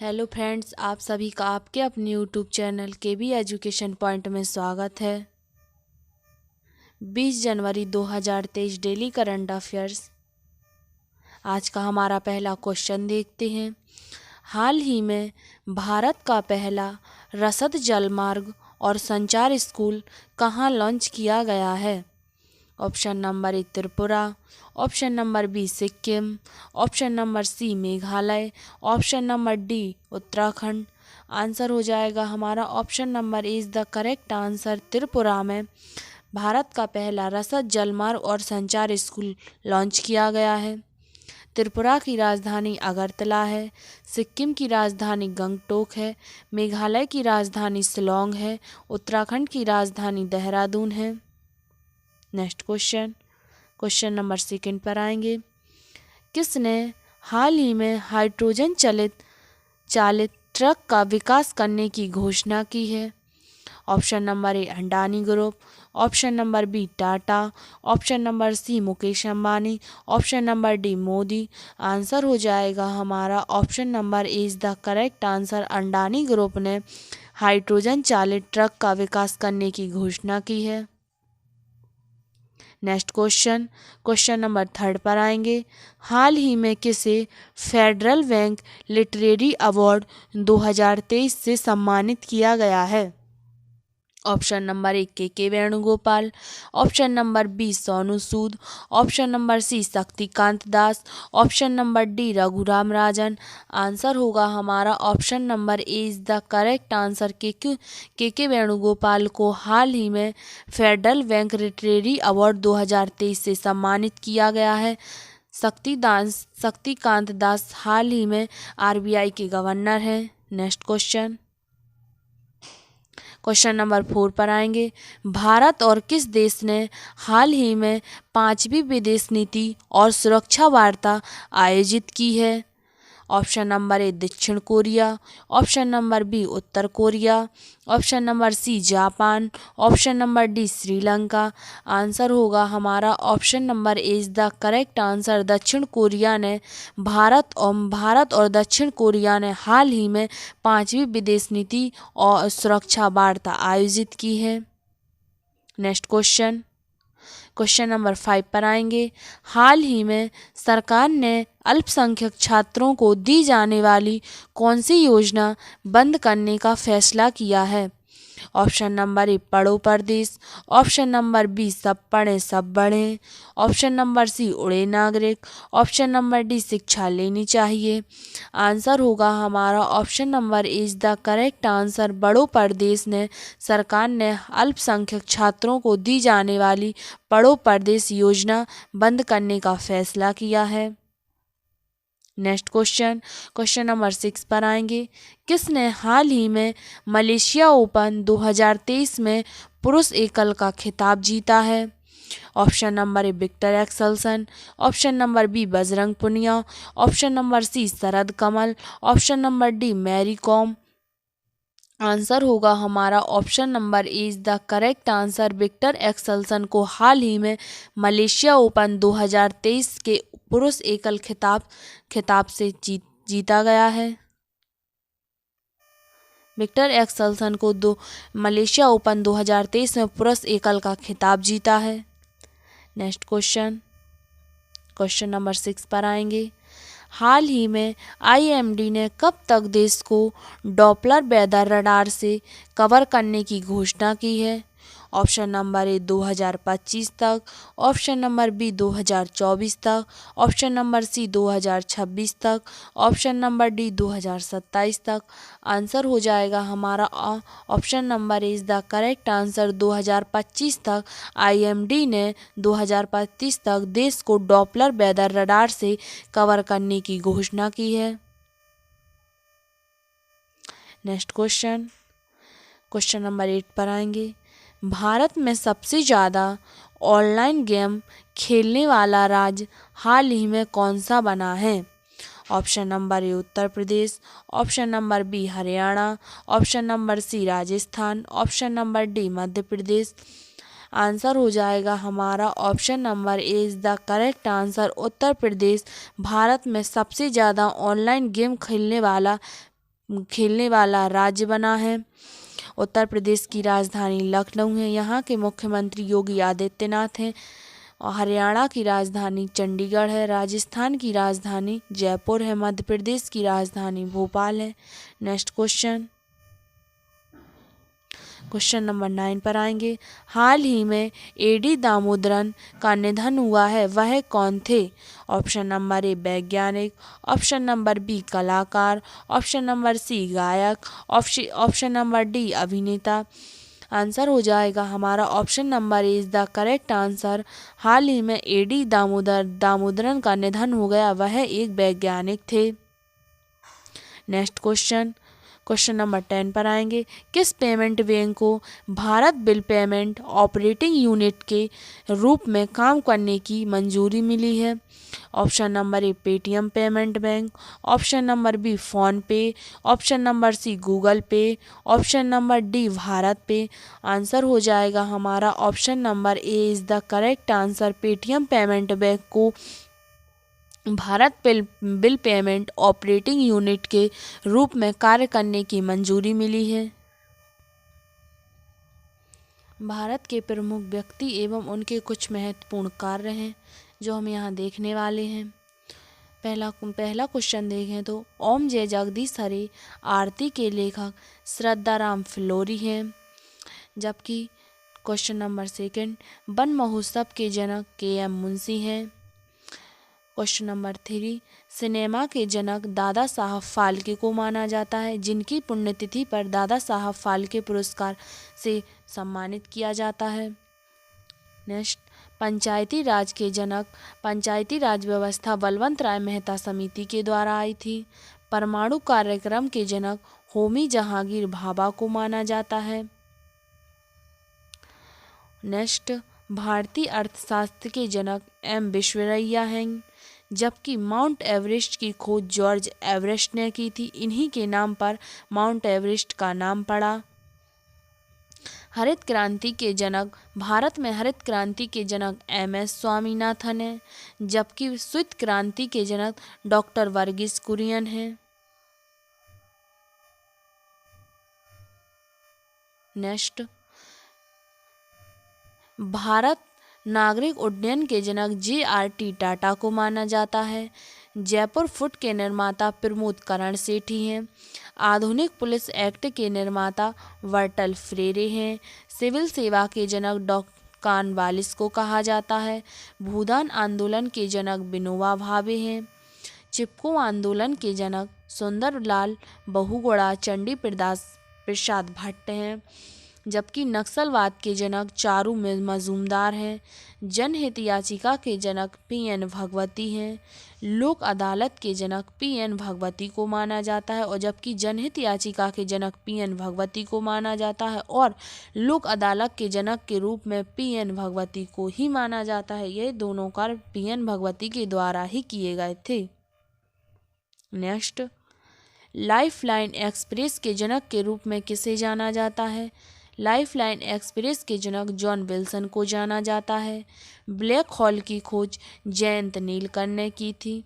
Hello friends, आप सभी का आपके अपने YouTube channel KB education point में स्वागत है। 20 जनवरी 2023 डेली करंट अफेयर्स। आज का हमारा पहला क्वेश्चन देखते हैं। हाल ही में भारत का पहला रसद जलमार्ग और संचार स्कूल कहाँ लॉन्च किया गया है? Option number A Tripura, option number B Sikkim, option number C Meghalaya, option number D Uttarakhand. Answer हो जाएगा हमारा option number A is the correct answer. Tripura में भारत का पहला रसद जलमार्ग और संचार स्कूल लॉन्च किया गया है। त्रिपुरा की राजधानी अगरतला है, सिक्किम की राजधानी गंगटोक है, मेघालय की राजधानी शिलोंग है, उत्तराखंड की राजधानी देहरादून है। नेक्स्ट क्वेश्चन नंबर सेकंड पर आएंगे। किसने हाल ही में हाइड्रोजन चालित ट्रक का विकास करने की घोषणा की है? Option number A Adani group, option number B Tata, option number C Mukesh Ambani, option number D Modi. Answer हो जाएगा हमारा option number A is the correct answer. Adani group ने हाइड्रोजन चालित ट्रक का विकास करने की घोषणा की है। नेक्स्ट क्वेश्चन नंबर थर्ड पर आएंगे। हाल ही में किसे फेडरल बैंक लिटरेरी अवार्ड 2023 से सम्मानित किया गया है? Option number A K Venugopal, option number B Sonu Sood, option number C Shaktikanta Das, option number D Raghuram Rajan. Answer होगा हमारा option number A is the correct answer. K Venugopal को हाल ही में फेडरल बैंक लिटरेरी अवार्ड 2023 से सम्मानित किया गया है। शक्तिकांत दास हाल ही में RBI के गवर्नर हैं। नेक्स्ट क्वेश्चन नंबर 4 पर आएंगे। भारत और किस देश ने हाल ही में 5वीं विदेश नीति और सुरक्षा वार्ता आयोजित की है? ऑप्शन नंबर ए दक्षिण कोरिया, ऑप्शन नंबर बी उत्तर Korea, option number C Japan, option number D Sri Lanka. Answer होगा हमारा option number A is the correct answer. दक्षिण कोरिया ने भारत और दक्षिण कोरिया ने हाल ही में 5वीं विदेश नीति और सुरक्षा वार्ता आयोजित की है। नेक्स्ट क्वेश्चन नंबर 5 पर आएंगे। हाल ही में सरकार ने अल्पसंख्यक छात्रों को दी जाने वाली कौन सी योजना बंद करने का फैसला किया है? ऑप्शन नंबर ए पढ़ो परदेश, ऑप्शन नंबर बी सब पढ़ें सब बढ़ें, ऑप्शन नंबर सी उड़े नागरिक, ऑप्शन नंबर डी शिक्षा लेनी चाहिए। आंसर होगा हमारा option number is the correct answer. बड़ो परदेश ने सरकार ने अल्पसंख्यक छात्रों को दी जाने वाली पढ़ो परदेश योजना बंद करने का फैसला किया है। नेक्स्ट क्वेश्चन नंबर 6 पर आएंगे। किसने हाल ही में मलेशिया ओपन 2023 में पुरुष एकल का खिताब जीता है? Option number A Viktor Axelsen, option number B Bajrang Punia, option number C Sharath Kamal, option number D Mary Kom. Answer होगा हमारा option number A is the correct answer. Viktor Axelsen को हाल ही में मलेशिया ओपन 2023 के पुरुष एकल खिताब से जीता गया है। विक्टर एक्सेल्सन को मलेशिया ओपन 2023 में पुरुष एकल का खिताब जीता है। नेक्स्ट क्वेश्चन नंबर 6 पर आएंगे। हाल ही में IMD ने कब तक देश को डॉपलर वेदर रडार से कवर करने की घोषणा की है? ऑप्शन नंबर ए 2025 तक, ऑप्शन नंबर बी 2024 तक, ऑप्शन नंबर सी 2026 तक, ऑप्शन नंबर डी 2027 तक। आंसर हो जाएगा हमारा option number is the correct answer. 2025 तक IMD ने 2025 तक देश को डॉपलर वेदर रडार से कवर करने की घोषणा की है। नेक्स्ट क्वेश्चन नंबर 8 पर आएंगे। भारत में सबसे ज़्यादा ऑनलाइन गेम खेलने वाला राज्य हाल ही में कौन सा बना है? Option number A Uttar Pradesh, option number B Haryana, option number C Rajasthan, option number D Madhya Pradesh. Answer हो जाएगा हमारा option number A is the correct answer. Uttar Pradesh Bharat में सबसे ज़्यादा ऑनलाइन गेम खेलने वाला खेलने वाला राज्य बना है। उत्तर प्रदेश की राजधानी लखनऊ है। यहाँ के मुख्यमंत्री योगी आदित्यनाथ हैं। और हरियाणा की राजधानी चंडीगढ़ है। राजस्थान की राजधानी जयपुर है। मध्य प्रदेश की राजधानी भोपाल है। नेक्स्ट क्वेश्चन नंबर 9 पर आएंगे। हाल ही में एडी दामोदरन का निधन हुआ है, वह कौन थे? ऑप्शन नंबर ए वैज्ञानिक, ऑप्शन नंबर बी कलाकार, ऑप्शन नंबर सी गायक, ऑप्शन नंबर डी अभिनेता। आंसर हो जाएगा हमारा option number A is the correct answer. हाल ही में एडी दामोदरन का निधन हो गया, वह एक वैज्ञानिक थे। नेक्स्ट क्वेश्चन नंबर 10 पर आएंगे। किस पेमेंट बैंक को Bharat bill payment operating unit के रूप में काम करने की मंजूरी मिली है? Option number A Paytm payment bank, option number B PhonePe, option number C Google pay, option number D BharatPe. Answer हो जाएगा हमारा option number A is the correct answer. Paytm payment bank को Bharat bill payment operating unit के रूप में कार्य करने की मंजूरी मिली है। भारत के प्रमुख व्यक्ति एवं उनके कुछ महत्वपूर्ण कार्य हैं जो हम यहाँ देखने वाले हैं। पहला क्वेश्चन देखें तो ओम जय जगदीश हरे आरती के लेखक श्रद्धाराम फिल्लोरी हैं। जबकि क्वेश्चन नंबर 2 वन महोत्सव के जनक के.एम. मुंशी हैं। क्वेश्चन नंबर 3 सिनेमा के जनक दादा साहब फाल्के को माना जाता है, जिनकी पुण्यतिथि पर दादा साहब फाल्के पुरस्कार से सम्मानित किया जाता है। नेक्स्ट पंचायती राज के जनक पंचायती राज व्यवस्था बलवंत राय मेहता समिति के द्वारा आई थी। परमाणु कार्यक्रम के जनक होमी जहांगीर भाभा को माना जाता है। नेक्स्ट भारतीय अर्थशास्त्र के जनक एम विश्वेश्वरैया हैं। जबकि माउंट एवरेस्ट की खोज जॉर्ज एवरेस्ट ने की थी। इन्हीं के नाम पर माउंट एवरेस्ट का नाम पड़ा। हरित क्रांति के जनक भारत में हरित क्रांति के जनक एम.एस. स्वामीनाथन हैं। जबकि श्वेत क्रांति के जनक डॉक्टर वर्गीस कुरियन हैं। नेक्स्ट भारत नागरिक उड्डयन के जनक जे.आर.टी. टाटा को माना जाता है। जयपुर फुट के निर्माता प्रमोद करण सेठी हैं। आधुनिक पुलिस एक्ट के निर्माता वर्टल फ्रेरे हैं। सिविल सेवा के जनक डॉक्टर कॉर्नवालिस को कहा जाता है। भूदान आंदोलन के जनक विनोबा भावे हैं। चिपको आंदोलन के जनक सुंदरलाल बहुगुणा चंडी प्रसाद भट्ट हैं। जबकि नक्सलवाद के जनक चारू मजूमदार हैं। जनहित याचिका के जनक पी.एन. भगवती हैं। लोक अदालत के जनक पी.एन. भगवती को माना जाता है। और जबकि जनहित याचिका के जनक पी.एन. भगवती को माना जाता है और लोक अदालत के जनक के रूप में पी.एन. भगवती को ही माना जाता है। ये दोनों कार्य पी.एन. भगवती के द्वारा ही किए गए थे। नेक्स्ट लाइफलाइन एक्सप्रेस के जनक के रूप में किसे जाना जाता है? लाइफलाइन एक्सप्रेस के जनक जॉन विल्सन को जाना जाता है। ब्लैक होल की खोज जयंत नीलकर ने की थी।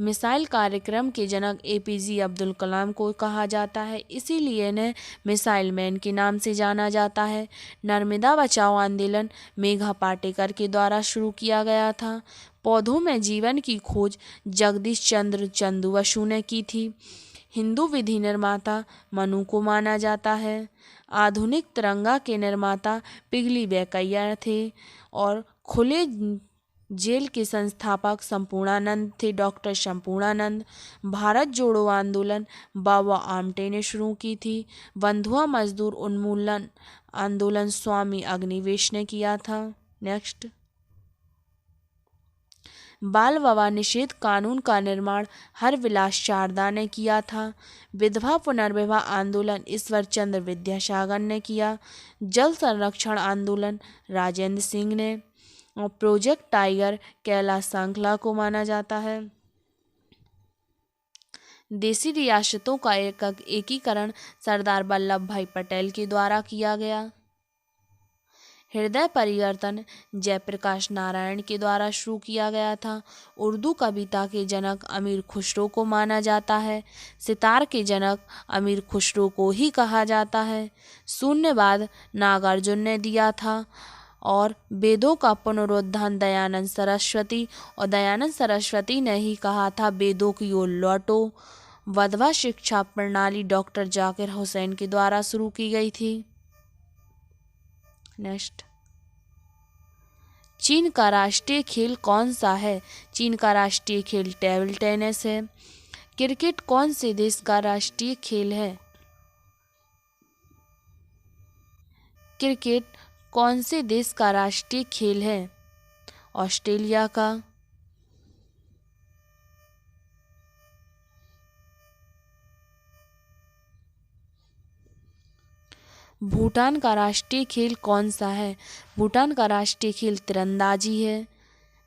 मिसाइल कार्यक्रम के जनक ए.पी.जे. अब्दुल कलाम को कहा जाता है, इसीलिए इन्हें मिसाइल मैन के नाम से जाना जाता है। नर्मदा बचाओ आंदोलन मेघा पाटेकर के द्वारा शुरू किया गया था। पौधों में जीवन की खोज जगदीश चंद्र चंदू बसु ने की थी। हिंदू विधि निर्माता मनु को माना जाता है। आधुनिक तिरंगा के निर्माता पिगली वेंकैया थे और खुले जेल के संस्थापक संपूर्णानंद थे, डॉक्टर संपूर्णानंद। भारत जोड़ो आंदोलन बाबा आमटे ने शुरू की थी। बंधुआ मजदूर उन्मूलन आंदोलन स्वामी अग्निवेश ने किया था। नेक्स्ट बाल विवाह निषेध कानून का निर्माण हरविलास शारदा ने किया था। विधवा पुनर्विवाह आंदोलन ईश्वर चंद्र विद्यासागर ने किया। जल संरक्षण आंदोलन राजेंद्र सिंह ने। और प्रोजेक्ट टाइगर कैलाश सांखला को माना जाता है। देशी रियासतों का एकीकरण सरदार वल्लभ भाई पटेल के द्वारा किया गया। हृदय परिवर्तन जयप्रकाश नारायण के द्वारा शुरू किया गया था। उर्दू कविता के जनक अमीर खुसरो को माना जाता है। सितार के जनक अमीर खुसरो को ही कहा जाता है। शून्यवाद नागार्जुन ने दिया था और वेदों का पुनरुत्थान दयानंद सरस्वती, और दयानंद सरस्वती ने ही कहा था वेदों की ओर लौटो। वधवा शिक्षा प्रणाली डॉक्टर जाकिर हुसैन के द्वारा शुरू की गई थी। नेक्स्ट, चीन का राष्ट्रीय खेल कौन सा है? चीन का राष्ट्रीय खेल टेबल टेनिस है। क्रिकेट कौन से देश का राष्ट्रीय खेल है? क्रिकेट कौन से देश का राष्ट्रीय खेल है? ऑस्ट्रेलिया का। भूटान का राष्ट्रीय खेल कौन सा है? भूटान का राष्ट्रीय खेल तीरंदाजी है।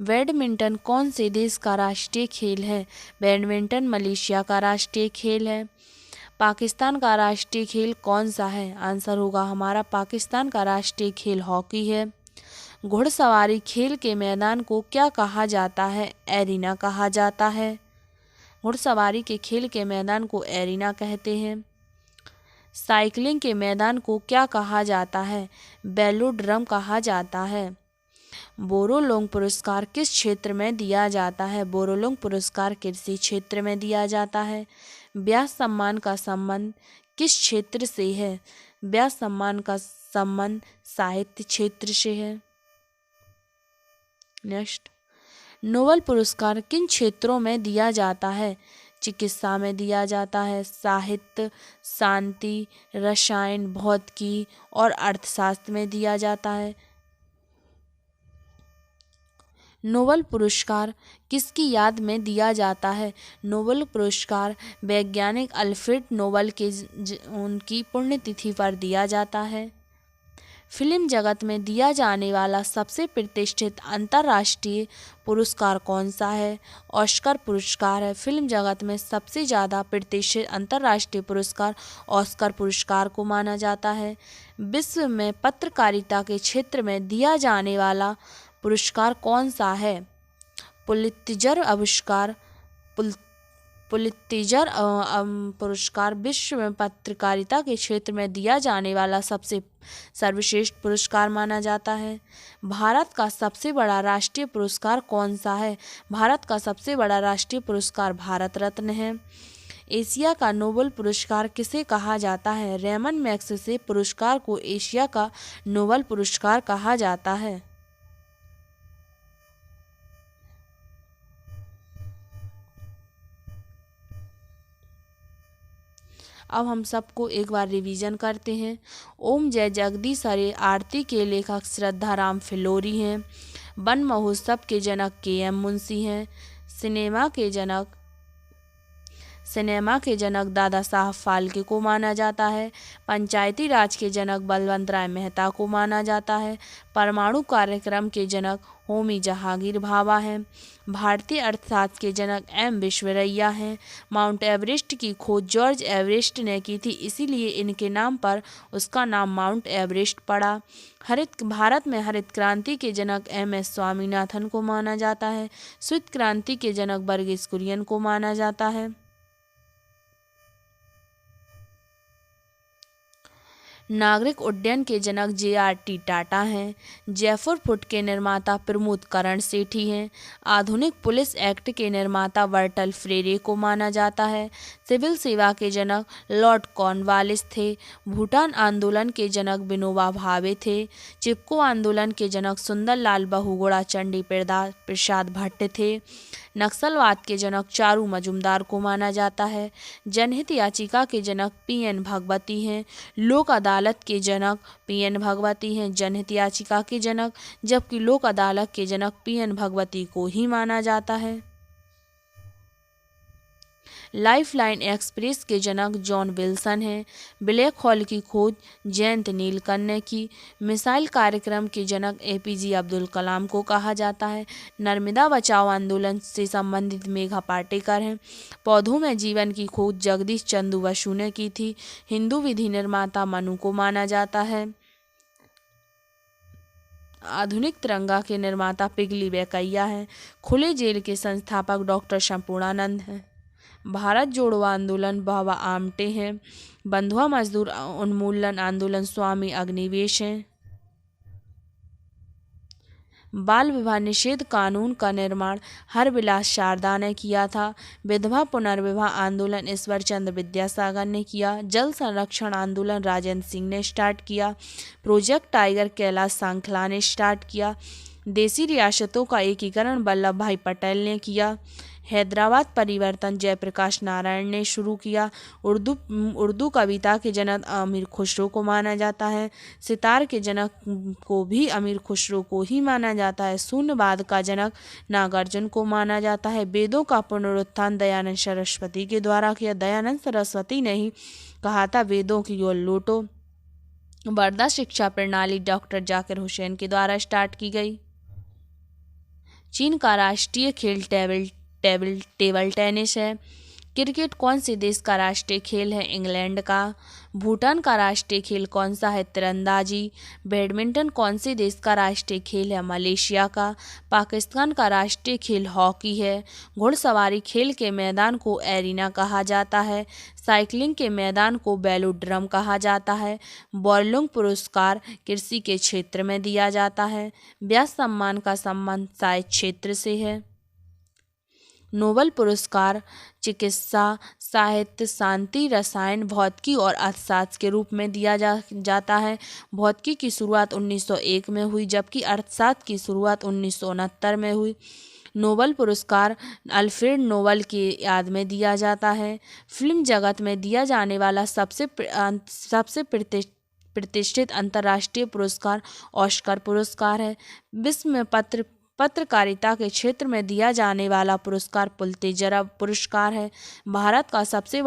बैडमिंटन कौन से देश का राष्ट्रीय खेल है? बैडमिंटन मलेशिया का राष्ट्रीय खेल है। पाकिस्तान का राष्ट्रीय खेल कौन सा है? आंसर होगा हमारा पाकिस्तान का राष्ट्रीय खेल हॉकी है। घुड़सवारी खेल के मैदान को क्या कहा जाता है? एरिना कहा जाता है। घुड़सवारी के खेल के मैदान को एरिना कहते हैं। साइकिलिंग के मैदान को क्या कहा जाता है? वेलोड्रम कहा जाता है। बोरोलोंग पुरस्कार किस क्षेत्र में दिया जाता है? बोरोलोंग पुरस्कार कृषि क्षेत्र में दिया जाता है। व्यास सम्मान का संबंध किस क्षेत्र से है? व्यास सम्मान का संबंध साहित्य क्षेत्र से है। नेक्स्ट, नोबेल पुरस्कार किन क्षेत्रों में दिया जाता है? चिकित्सा में दिया जाता है। साहित्य, शांति, रसायन, भौतिकी और अर्थशास्त्र में दिया जाता है। नोबेल पुरस्कार किसकी याद में दिया जाता है? नोबेल पुरस्कार वैज्ञानिक अल्फ्रेड नोबेल के उनकी पुण्यतिथि पर दिया जाता है। फिल्म जगत में दिया जाने वाला सबसे प्रतिष्ठित अंतर्राष्ट्रीय पुरस्कार कौन सा है? ऑस्कर पुरस्कार है। फिल्म जगत में सबसे ज़्यादा प्रतिष्ठित अंतर्राष्ट्रीय पुरस्कार ऑस्कर पुरस्कार को माना जाता है। विश्व में पत्रकारिता के क्षेत्र में दिया जाने वाला पुरस्कार कौन सा है? पुलित्जर आविष्कार पुलित्जर पुरस्कार विश्व में पत्रकारिता के क्षेत्र में दिया जाने वाला सबसे सर्वश्रेष्ठ पुरस्कार माना जाता है। भारत का सबसे बड़ा राष्ट्रीय पुरस्कार कौन सा है? भारत का सबसे बड़ा राष्ट्रीय पुरस्कार भारत रत्न है। एशिया का नोबेल पुरस्कार किसे कहा जाता है? रेमन मैग्सेसे पुरस्कार को एशिया का नोबेल पुरस्कार कहा जाता है। अब हम सबको एक बार रिवीजन करते हैं। ओम जय जगदीश हरे आरती के लेखक श्रद्धाराम फिलोरी हैं। वन महोत्सव के जनक के.एम. मुंशी हैं। सिनेमा के जनक दादा साहब फाल्के को माना जाता है। पंचायती राज के जनक बलवंत राय मेहता को माना जाता है। परमाणु कार्यक्रम के जनक होमी जहांगीर भाभा हैं। भारतीय अर्थशास्त्र के जनक एम विश्वेश्वरैया हैं। माउंट एवरेस्ट की खोज जॉर्ज एवरेस्ट ने की थी, इसीलिए इनके नाम पर उसका नाम माउंट एवरेस्ट पड़ा। भारत में हरित क्रांति के जनक एम.एस. स्वामीनाथन को माना जाता है। श्वेत क्रांति के जनक वर्गीस कुरियन को माना जाता है। नागरिक उड्डयन के जनक जे.आर.टी. टाटा हैं। जयपुर फुट के निर्माता प्रमोद करण सेठी हैं। आधुनिक पुलिस एक्ट के निर्माता वर्टल फ्रेरे को माना जाता है। सिविल सेवा के जनक लॉर्ड कॉर्नवालिस थे। भूटान आंदोलन के जनक विनोबा भावे थे। चिपको आंदोलन के जनक सुंदरलाल बहुगुणा चंडी प्रसाद भट्ट थे। नक्सलवाद के जनक चारू मजुमदार को माना जाता है। जनहित याचिका के जनक पी.एन. भगवती हैं। लोक अदालत के जनक पी.एन. भगवती हैं जनहित याचिका के जनक, जबकि लोक अदालत के जनक पी.एन. भगवती को ही माना जाता है। लाइफलाइन एक्सप्रेस के जनक जॉन विल्सन हैं। ब्लैक होल की खोज जयंत नीलकंठ ने की। मिसाइल कार्यक्रम के जनक ए.पी.जे. अब्दुल कलाम को कहा जाता है। नर्मदा बचाओ आंदोलन से संबंधित मेघा पाटेकर हैं। पौधों में जीवन की खोज जगदीश चंद्र बसु ने की थी। हिंदू विधि निर्माता मनु को माना जाता है। आधुनिक तिरंगा के निर्माता पिगली वेंकैया हैं। खुले जेल के संस्थापक डॉक्टर संपूर्णानंद हैं। भारत जोड़ो आंदोलन बाबा आमटे हैं। बंधुआ मजदूर उन्मूलन आंदोलन स्वामी अग्निवेश हैं। बाल विवाह निषेध कानून का निर्माण हरविलास शारदा ने किया था। विधवा पुनर्विवाह आंदोलन ईश्वर चंद्र विद्यासागर ने किया। जल संरक्षण आंदोलन राजेंद्र सिंह ने स्टार्ट किया। प्रोजेक्ट टाइगर कैलाश सांखला ने स्टार्ट किया। देशी रियासतों का एकीकरण वल्लभ भाई पटेल ने किया। हैदराबाद परिवर्तन जयप्रकाश नारायण ने शुरू किया। उर्दू कविता के जनक अमीर खुसरो को माना जाता है। सितार के जनक को भी अमीर खुसरो को ही माना जाता है। शून्यवाद का जनक नागार्जुन को माना जाता है। वेदों का पुनरुत्थान दयानंद सरस्वती के द्वारा किया। दयानंद सरस्वती ने ही कहा था वेदों की ओर लौटो। वर्धा शिक्षा प्रणाली डॉक्टर जाकिर हुसैन के द्वारा स्टार्ट की गई। चीन का राष्ट्रीय खेल टेबल टेनिस है। क्रिकेट कौन से देश का राष्ट्रीय खेल है? इंग्लैंड का। भूटान का राष्ट्रीय खेल कौन सा है? तीरंदाजी। बैडमिंटन कौन से देश का राष्ट्रीय खेल है? मलेशिया का। पाकिस्तान का राष्ट्रीय खेल हॉकी है। घुड़सवारी खेल के मैदान को एरिना कहा जाता है। साइकिलिंग के मैदान को वेलोड्रम कहा जाता है। बॉर्लुंग पुरस्कार कृषि के क्षेत्र में दिया जाता है। व्यास सम्मान का संबंध साहित्य क्षेत्र से है। नोबेल पुरस्कार चिकित्सा, साहित्य, शांति, रसायन, भौतिकी और अर्थशास्त्र के रूप में दिया जाता है। भौतिकी की शुरुआत 1901 में हुई, जबकि अर्थशास्त्र की शुरुआत 1969 में हुई। नोबेल पुरस्कार अल्फ्रेड नोबेल की याद में दिया जाता है। फिल्म जगत में दिया जाने वाला सबसे प्रतिष्ठित अंतर्राष्ट्रीय पुरस्कार ऑस्कर पुरस्कार है। विश्व में पत्रकारिता के क्षेत्र में दिया जाने वाला पुरस्कार पुलित्जर पुरस्कार है। भारत का सबसे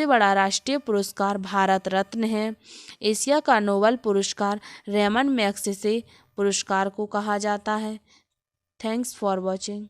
बड़ा राष्ट्रीय पुरस्कार भारत रत्न है। एशिया का नोबेल पुरस्कार रेमन मैग्सेसे पुरस्कार को कहा जाता है। Thanks for watching.